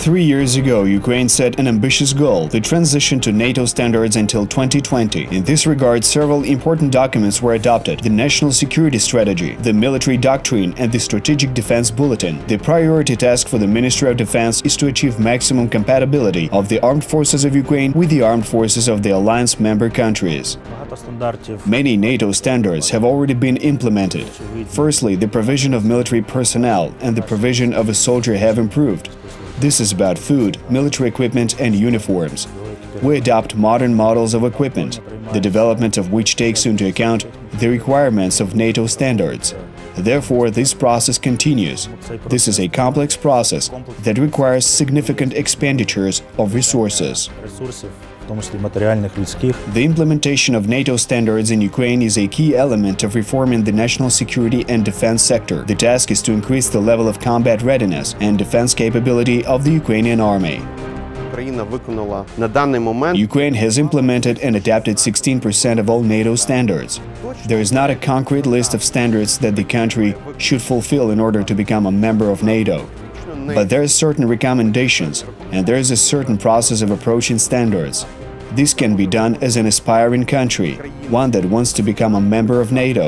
3 years ago, Ukraine set an ambitious goal, the transition to NATO standards until 2020. In this regard, several important documents were adopted: the National Security Strategy, the Military Doctrine, and the Strategic Defense Bulletin. The priority task for the Ministry of Defense is to achieve maximum compatibility of the armed forces of Ukraine with the armed forces of the alliance member countries. Many NATO standards have already been implemented. Firstly, the provision of military personnel and the provision of a soldier have improved. This is about food, military equipment and uniforms. We adopt modern models of equipment, the development of which takes into account the requirements of NATO standards. Therefore, this process continues. This is a complex process that requires significant expenditures of resources. The implementation of NATO standards in Ukraine is a key element of reforming the national security and defense sector. The task is to increase the level of combat readiness and defense capability of the Ukrainian army. Ukraine has implemented and adapted 16% of all NATO standards. There is not a concrete list of standards that the country should fulfill in order to become a member of NATO. But there are certain recommendations, and there is a certain process of approaching standards. This can be done as an aspiring country, one that wants to become a member of NATO.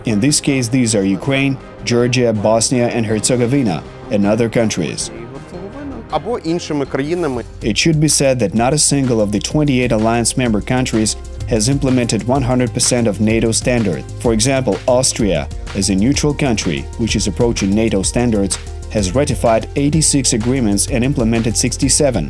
In this case, these are Ukraine, Georgia, Bosnia and Herzegovina, and other countries. It should be said that not a single of the 28 alliance member countries has implemented 100% of NATO standards. For example, Austria, as a neutral country which is approaching NATO standards, has ratified 86 agreements and implemented 67.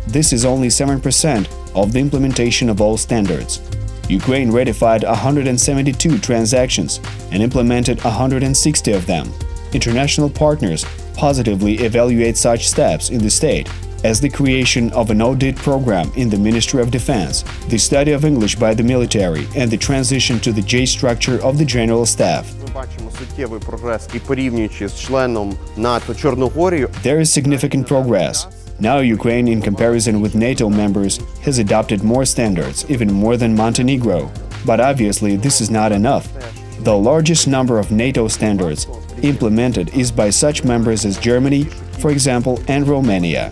This is only 7% of the implementation of all standards. Ukraine ratified 172 transactions and implemented 160 of them. International partners positively evaluate such steps in the state, as the creation of an audit program in the Ministry of Defense, the study of English by the military, and the transition to the J structure of the General Staff. There is significant progress. Now Ukraine, in comparison with NATO members, has adopted more standards, even more than Montenegro. But obviously this is not enough. The largest number of NATO standards implemented is by such members as Germany, for example, and Romania.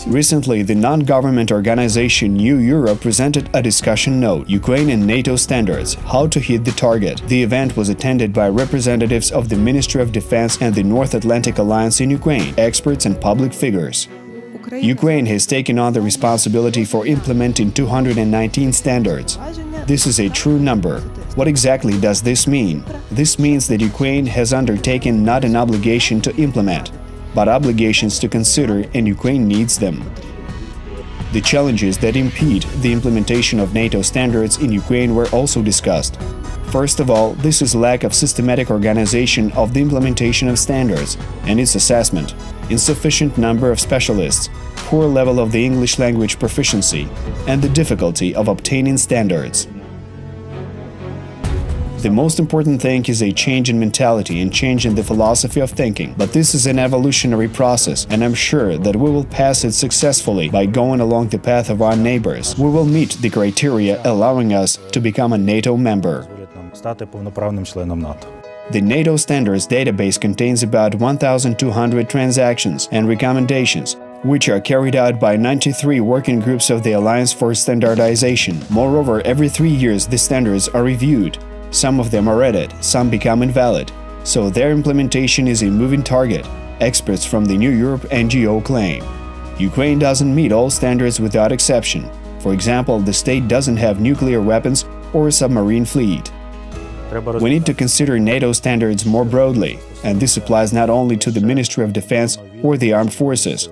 Recently, the non-government organization New Europe presented a discussion note, Ukraine and NATO standards, how to hit the target. The event was attended by representatives of the Ministry of Defense and the North Atlantic Alliance in Ukraine, experts and public figures. Ukraine has taken on the responsibility for implementing 219 standards. This is a true number. What exactly does this mean? This means that Ukraine has undertaken not an obligation to implement, but obligations to consider, and Ukraine needs them. The challenges that impede the implementation of NATO standards in Ukraine were also discussed. First of all, this is lack of systematic organization of the implementation of standards and its assessment, insufficient number of specialists, poor level of the English language proficiency, and the difficulty of obtaining standards. The most important thing is a change in mentality and change in the philosophy of thinking. But this is an evolutionary process, and I'm sure that we will pass it successfully by going along the path of our neighbors. We will meet the criteria allowing us to become a NATO member. The NATO standards database contains about 1,200 transactions and recommendations, which are carried out by 93 working groups of the Alliance for Standardization. Moreover, every 3 years the standards are reviewed. Some of them are added, some become invalid, so their implementation is a moving target, experts from the New Europe NGO claim. Ukraine doesn't meet all standards without exception. For example, the state doesn't have nuclear weapons or a submarine fleet. We need to consider NATO standards more broadly, and this applies not only to the Ministry of Defense or the armed forces.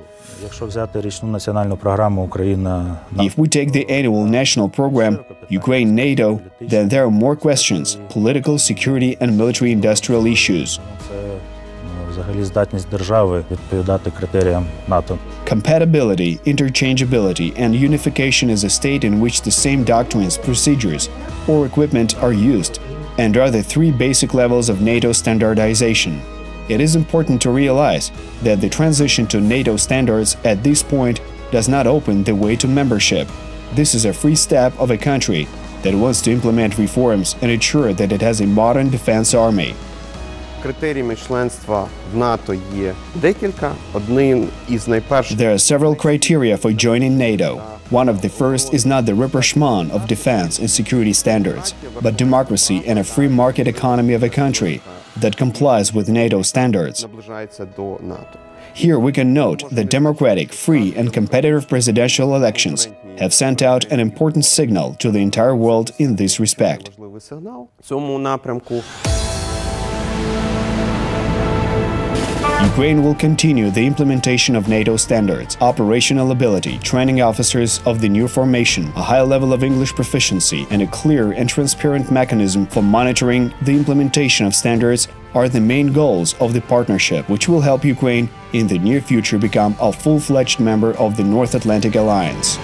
If we take the annual national program, Ukraine-NATO, then there are more questions, political, security and military-industrial issues. Compatibility, interchangeability and unification is a state in which the same doctrines, procedures or equipment are used, and are the 3 basic levels of NATO standardization. It is important to realize that the transition to NATO standards at this point does not open the way to membership. This is a free step of a country that wants to implement reforms and ensure that it has a modern defense army. Критеріями членства в НАТО є декілька. Одним із найперших There are several criteria for joining NATO. One of the first is not the rapprochement of defense and security standards, but democracy and a free market economy of a country that complies with NATO standards. наближається до НАТО. Here we can note that democratic, free and competitive presidential elections have sent out an important signal to the entire world in this respect. Важливий сигнал в цьому напрямку. Ukraine will continue the implementation of NATO standards, operational ability, training officers of the new formation, a high level of English proficiency, and a clear and transparent mechanism for monitoring the implementation of standards are the main goals of the partnership, which will help Ukraine in the near future become a full-fledged member of the North Atlantic Alliance.